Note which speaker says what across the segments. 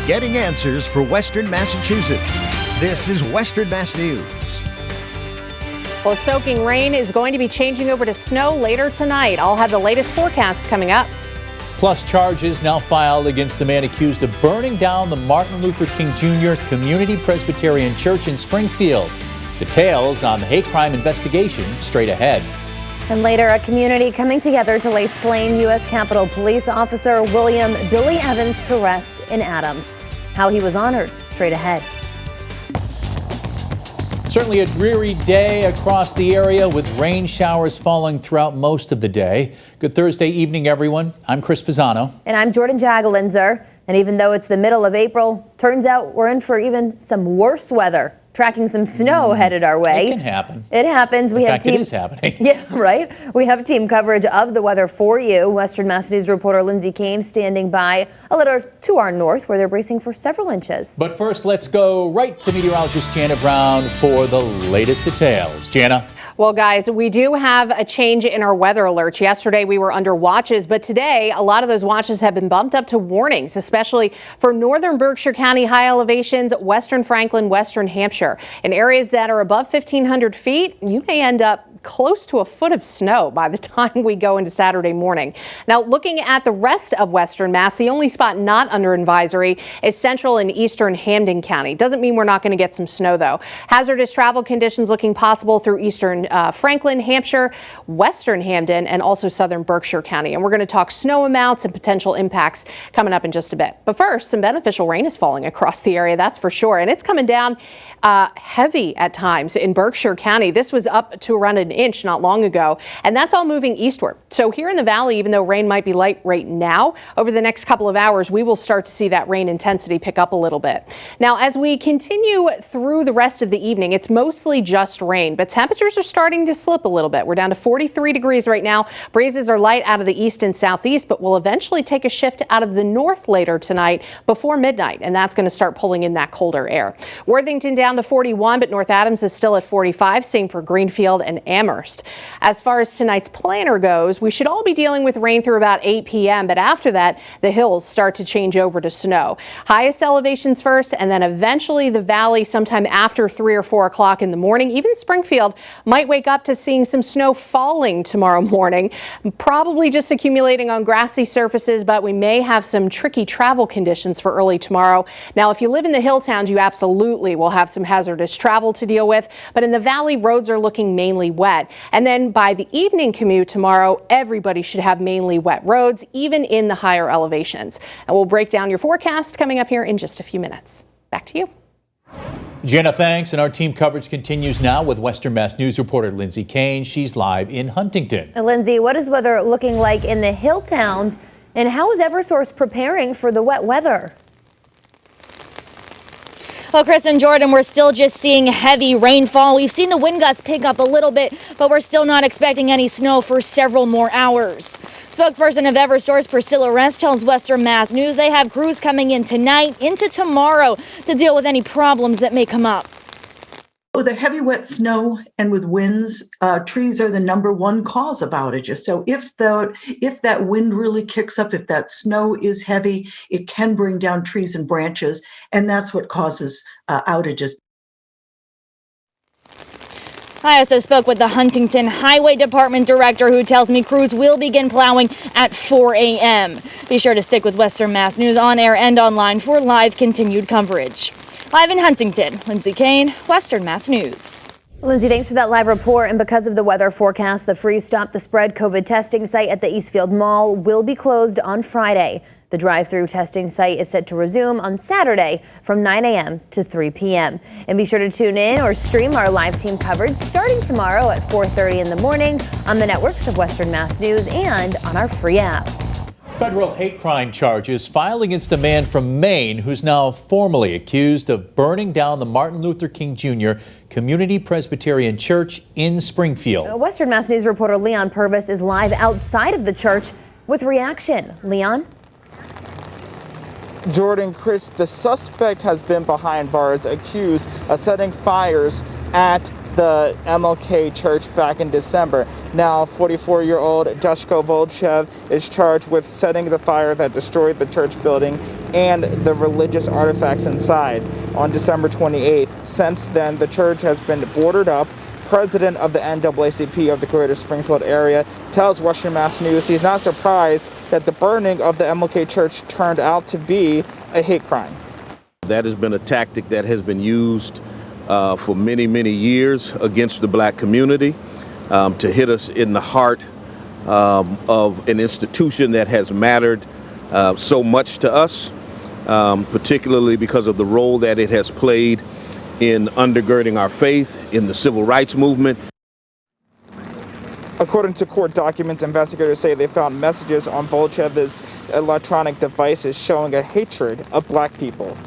Speaker 1: getting answers for Western Massachusetts. This is Western Mass News.
Speaker 2: Well, soaking rain is going to be changing over to snow later tonight. I'll have the latest forecast coming up.
Speaker 3: Plus, charges now filed against the man accused of burning down the Martin Luther King Jr. Community Presbyterian Church in Springfield. Details on the hate crime investigation straight ahead.
Speaker 4: And later, a community coming together to lay slain U.S. Capitol Police Officer William Billy Evans to rest in Adams. How he was honored straight ahead.
Speaker 3: Certainly a dreary day across the area with rain showers falling throughout most of the day. Good Thursday evening, everyone. I'm Chris Pisano.
Speaker 4: And I'm Jordyn Jagalinzer. And even though it's the middle of April, turns out we're in for even some worse weather. Tracking some snow headed our way.
Speaker 3: It can happen.
Speaker 4: It happens.
Speaker 3: In fact, it is happening.
Speaker 4: Yeah, right. We have team coverage of the weather for you. Western Mass News reporter Lindsay Kane standing by a little to our north where they're bracing for several inches.
Speaker 3: But first, let's go right to meteorologist Janna Brown for the latest details. Janna.
Speaker 2: Well, guys, we do have a change in our weather alerts. Yesterday, we were under watches, but today, a lot of those watches have been bumped up to warnings, especially for northern Berkshire County high elevations, western Franklin, western Hampshire. In areas that are above 1,500 feet, you may end up close to a foot of snow by the time we go into Saturday morning. Now, looking at the rest of Western Mass, the only spot not under advisory is central and eastern Hampden County. Doesn't mean we're not going to get some snow, though. Hazardous travel conditions looking possible through eastern Franklin, Hampshire, western Hampden, and also southern Berkshire County. And we're going to talk snow amounts and potential impacts coming up in just a bit. But first, some beneficial rain is falling across the area, that's for sure. And it's coming down heavy at times in Berkshire County. This was up to around an inch not long ago, and that's all moving eastward. So here in the valley, even though rain might be light right now, over the next couple of hours, we will start to see that rain intensity pick up a little bit. Now, as we continue through the rest of the evening, it's mostly just rain, but temperatures are starting to slip a little bit. We're down to 43 degrees right now. Breezes are light out of the east and southeast, but will eventually take a shift out of the north later tonight before midnight, and that's going to start pulling in that colder air. Worthington down to 41, but North Adams is still at 45. Same for Greenfield and Amherst. As far as tonight's planner goes, we should all be dealing with rain through about 8 p.m., but after that, the hills start to change over to snow. Highest elevations first, and then eventually the valley sometime after 3 or 4 o'clock in the morning. Even Springfield might wake up to seeing some snow falling tomorrow morning, probably just accumulating on grassy surfaces, but we may have some tricky travel conditions for early tomorrow. Now, if you live in the hill towns, you absolutely will have some hazardous travel to deal with, but in the valley, roads are looking mainly wet. And then by the evening commute tomorrow, everybody should have mainly wet roads, even in the higher elevations. And we'll break down your forecast coming up here in just a few minutes. Back to you.
Speaker 3: Janna, thanks. And our team coverage continues now with Western Mass News reporter Lindsay Kane. She's live in Huntington.
Speaker 4: Lindsay, what is the weather looking like in the hill towns, and how is Eversource preparing for the wet weather?
Speaker 5: Well, Chris and Jordyn, we're still just seeing heavy rainfall. We've seen the wind gusts pick up a little bit, but we're still not expecting any snow for several more hours. Spokesperson of Eversource, Priscilla Rest, tells Western Mass News they have crews coming in tonight into tomorrow to deal with any problems that may come up.
Speaker 6: With the heavy wet snow and with winds, trees are the number one cause of outages. So if that wind really kicks up, if that snow is heavy, it can bring down trees and branches, and that's what causes outages.
Speaker 5: I also spoke with the Huntington Highway Department director, who tells me crews will begin plowing at 4 a.m. Be sure to stick with Western Mass News on air and online for live continued coverage. Live in Huntington, Lindsay Kane, Western Mass News.
Speaker 4: Lindsay, thanks for that live report. And because of the weather forecast, the Freeze Stop the Spread COVID testing site at the Eastfield Mall will be closed on Friday. The drive-through testing site is set to resume on Saturday from 9 a.m. to 3 p.m. And be sure to tune in or stream our live team coverage starting tomorrow at 4:30 in the morning on the networks of Western Mass News and on our free app.
Speaker 3: Federal hate crime charges filed against a man from Maine who's now formally accused of burning down the Martin Luther King Jr. Community Presbyterian Church in Springfield.
Speaker 4: Western Mass News reporter Leon Purvis is live outside of the church with reaction. Leon?
Speaker 7: Jordyn, Chris, the suspect has been behind bars accused of setting fires at the MLK church back in December. Now, 44-year-old Dushko Volchev is charged with setting the fire that destroyed the church building and the religious artifacts inside on December 28th. Since then, the church has been boarded up. President of the NAACP of the Greater Springfield area tells Western Mass News he's not surprised that the burning of the MLK church turned out to be a hate crime.
Speaker 8: That has been a tactic that has been used for many, many years against the black community to hit us in the heart of an institution that has mattered so much to us, particularly because of the role that it has played in undergirding our faith in the civil rights movement.
Speaker 7: According to court documents, investigators say they found messages on Volchev's electronic devices showing a hatred of black people.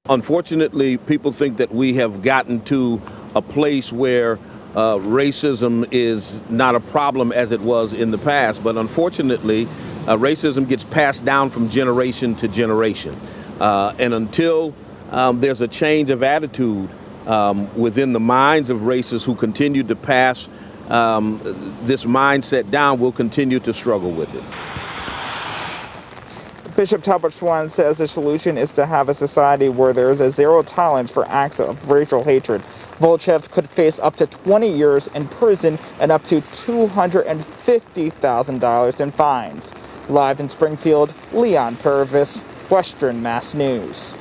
Speaker 8: Unfortunately, people think that we have gotten to a place where racism is not a problem as it was in the past, but unfortunately, racism gets passed down from generation to generation. And until there's a change of attitude within the minds of racists who continue to pass this mindset down, we'll continue to struggle with it.
Speaker 7: Bishop Talbot Swan says the solution is to have a society where there is a zero tolerance for acts of racial hatred. Volchev could face up to 20 years in prison and up to $250,000 in fines. Live in Springfield, Leon Purvis, Western Mass News.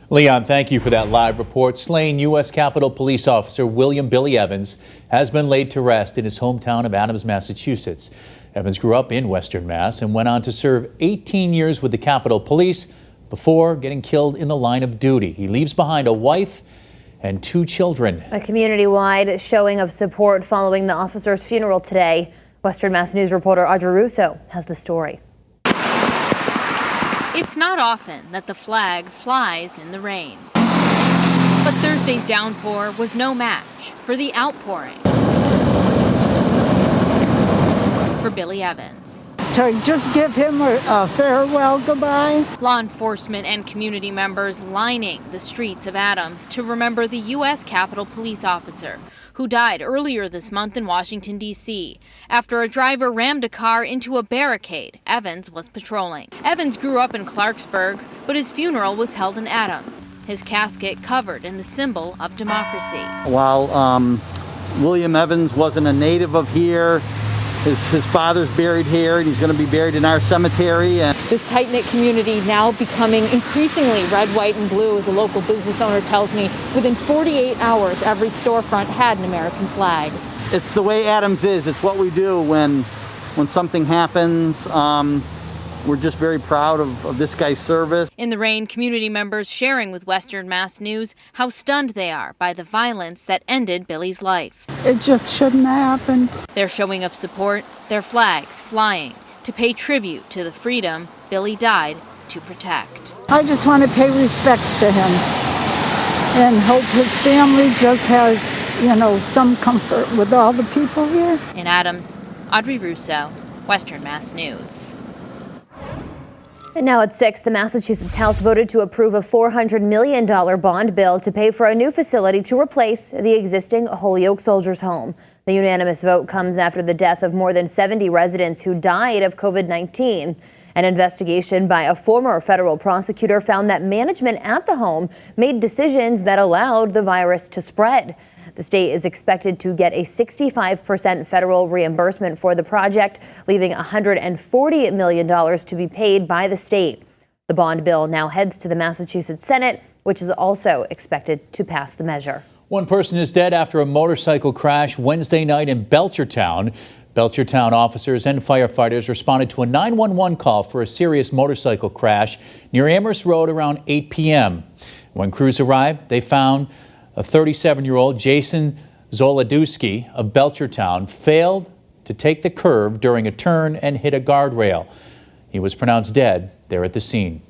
Speaker 3: Leon, thank you for that live report. Slain U.S. Capitol Police Officer William Billy Evans has been laid to rest in his hometown of Adams, Massachusetts. Evans grew up in Western Mass and went on to serve 18 years with the Capitol Police before getting killed in the line of duty. He leaves behind a wife and 2 children.
Speaker 4: A community-wide showing of support following the officer's funeral today. Western Mass News reporter Audrey Russo has the story.
Speaker 9: It's not often that the flag flies in the rain. But Thursday's downpour was no match for the outpouring for Billy Evans.
Speaker 10: To just give him a farewell goodbye.
Speaker 9: Law enforcement and community members lining the streets of Adams to remember the U.S. Capitol Police officer who died earlier this month in Washington, D.C. after a driver rammed a car into a barricade Evans was patrolling. Evans grew up in Clarksburg, but his funeral was held in Adams, his casket covered in the symbol of democracy.
Speaker 11: While William Evans wasn't a native of here, his father's buried here, and he's going to be buried in our cemetery. And
Speaker 2: This tight-knit community now becoming increasingly red, white, and blue, as a local business owner tells me. Within 48 hours, every storefront had an American flag.
Speaker 11: it's the way Adams is. It's what we do when something happens. We're just very proud of this guy's service.
Speaker 9: In the rain, community members sharing with Western Mass News how stunned they are by the violence that ended Billy's life.
Speaker 10: It just shouldn't have happened.
Speaker 9: Their showing of support, their flags flying to pay tribute to the freedom Billy died to protect.
Speaker 10: I just want to pay respects to him and hope his family just has, some comfort with all the people here.
Speaker 9: In Adams, Audrey Russo, Western Mass News.
Speaker 4: And now at 6, the Massachusetts House voted to approve a $400 million bond bill to pay for a new facility to replace the existing Holyoke Soldiers Home. The unanimous vote comes after the death of more than 70 residents who died of COVID-19. An investigation by a former federal prosecutor found that management at the home made decisions that allowed the virus to spread. The state is expected to get a 65% federal reimbursement for the project, leaving $140 million to be paid by the state. The bond bill now heads to the Massachusetts Senate, which is also expected to pass the measure.
Speaker 3: One person is dead after a motorcycle crash Wednesday night in Belchertown. Belchertown officers and firefighters responded to a 911 call for a serious motorcycle crash near Amherst Road around 8 p.m. When crews arrived, they found a 37-year-old Jason Zolodowski of Belchertown failed to take the curve during a turn and hit a guardrail. He was pronounced dead there at the scene.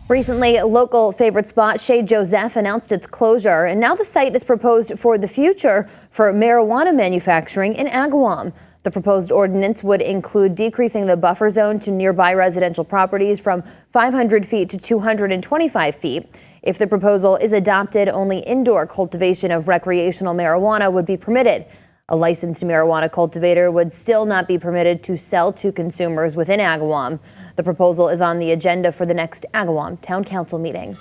Speaker 4: Recently, local favorite spot Chez Joseph announced its closure, and now the site is proposed for the future for marijuana manufacturing in Agawam. The proposed ordinance would include decreasing the buffer zone to nearby residential properties from 500 feet to 225 feet. If the proposal is adopted, only indoor cultivation of recreational marijuana would be permitted. A licensed marijuana cultivator would still not be permitted to sell to consumers within Agawam. The proposal is on the agenda for the next Agawam Town Council meeting.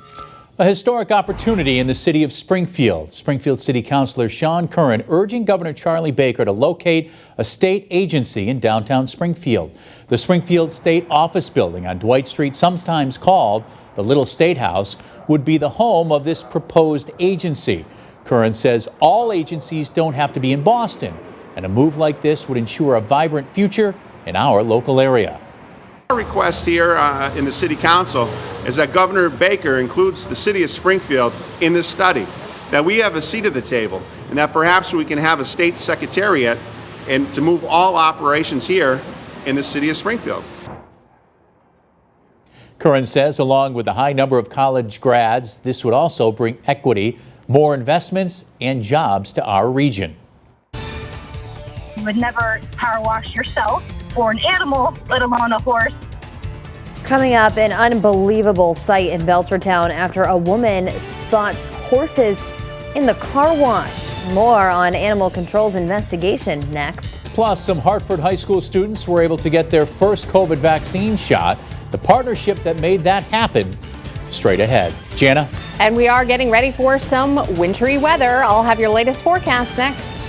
Speaker 3: A historic opportunity in the city of Springfield. Springfield City Councilor Sean Curran urging Governor Charlie Baker to locate a state agency in downtown Springfield. The Springfield State Office Building on Dwight Street, sometimes called the Little State House, would be the home of this proposed agency. Curran says all agencies don't have to be in Boston, and a move like this would ensure a vibrant future in our local area.
Speaker 12: Our request here in the City Council is that Governor Baker includes the City of Springfield in this study, that we have a seat at the table, and that perhaps we can have a state secretariat and to move all operations here in the City of Springfield.
Speaker 3: Curran says along with the high number of college grads, this would also bring equity, more investments, and jobs to our region.
Speaker 13: You would never power wash yourself or an animal, let alone a horse.
Speaker 4: Coming up, an unbelievable sight in Belchertown after a woman spots horses in the car wash. More on Animal Control's investigation next.
Speaker 3: Plus, some Hartford High School students were able to get their first COVID vaccine shot. The partnership that made that happen, straight ahead. Janna?
Speaker 2: And we are getting ready for some wintry weather. I'll have your latest forecast next.